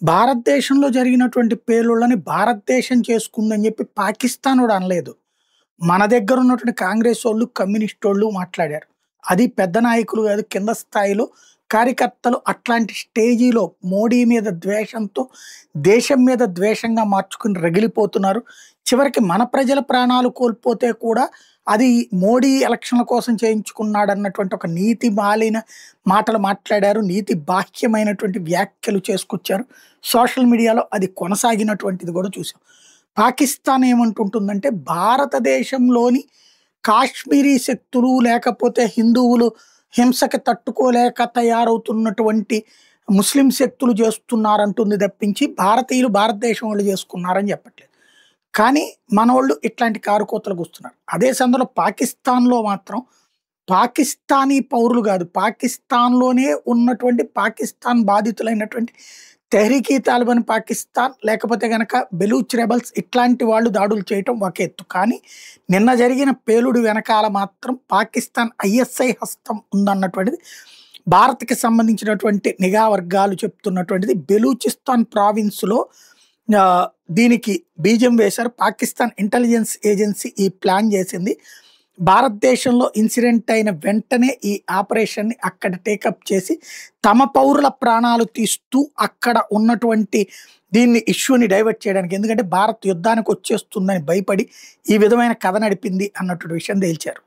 భారతదేశంలో జరిగినటువంటి పేలుళ్ళని భారతదేశం చేసుకుందని చెప్పి పాకిస్తాన్ కూడా అనలేదు. మన దగ్గర ఉన్నటువంటి కాంగ్రెసోళ్ళు, కమ్యూనిస్టోళ్ళు మాట్లాడారు. అది పెద్ద నాయకులు కాదు, కింద స్థాయిలో కార్యకర్తలు అట్లాంటి స్టేజీలో మోడీ మీద ద్వేషంతో, దేశం మీద ద్వేషంగా మార్చుకుని రగిలిపోతున్నారు. చివరికి మన ప్రజల ప్రాణాలు కోల్పోతే కూడా అది మోడీ ఎలక్షన్ల కోసం చేయించుకున్నాడన్నటువంటి ఒక నీతి మాలిన మాటలు మాట్లాడారు. నీతి బాహ్యమైనటువంటి వ్యాఖ్యలు చేసుకొచ్చారు. సోషల్ మీడియాలో అది కొనసాగినటువంటిది కూడా చూసాం. పాకిస్తాన్ ఏమంటుంటుందంటే భారతదేశంలోని కాశ్మీరీ శక్తులు లేకపోతే హిందువులు హింసకి తట్టుకోలేక తయారవుతున్నటువంటి ముస్లిం శక్తులు చేస్తున్నారంటుంది తప్పించి భారతీయులు భారతదేశం వాళ్ళు చేసుకున్నారని చెప్పట్లేదు. కానీ మనోళ్ళు ఇట్లాంటి కారుకోతలకు వస్తున్నారు. అదే సందర్భంలో పాకిస్తాన్‌లో మాత్రం పాకిస్తానీ పౌరులు కాదు, పాకిస్తాన్‌లోనే ఉన్నటువంటి పాకిస్తాన్ బాధితులైనటువంటి తెహ్రీక్-ఈ తాలిబాన్ పాకిస్తాన్ లేకపోతే గనక బెలూచ్ రెబెల్స్ ఇట్లాంటి వాళ్ళు దాడులు చేయటం ఒక ఎత్తు. కానీ నిన్న జరిగిన పేలుడు వెనకాల మాత్రం పాకిస్తాన్ ఐఎస్ఐ హస్తం ఉందన్నటువంటిది భారత్‌కి సంబంధించినటువంటి నిఘా వర్గాలు చెప్తున్నటువంటిది. బెలూచిస్తాన్ ప్రావిన్స్‌లో దీనికి బీజం వేశారు. పాకిస్తాన్ ఇంటెలిజెన్స్ ఏజెన్సీ ఈ ప్లాన్ చేసింది. భారతదేశంలో ఇన్సిడెంట్ అయిన వెంటనే ఈ ఆపరేషన్‌ని అక్కడ టేకప్ చేసి తమ పౌరుల ప్రాణాలు తీస్తూ అక్కడ ఉన్నటువంటి దీన్ని ఇష్యూని డైవర్ట్ చేయడానికి, ఎందుకంటే భారత్ యుద్ధానికి వచ్చేస్తుందని భయపడి ఈ విధమైన కథ నడిపింది అన్నటువంటి విషయం తేల్చారు.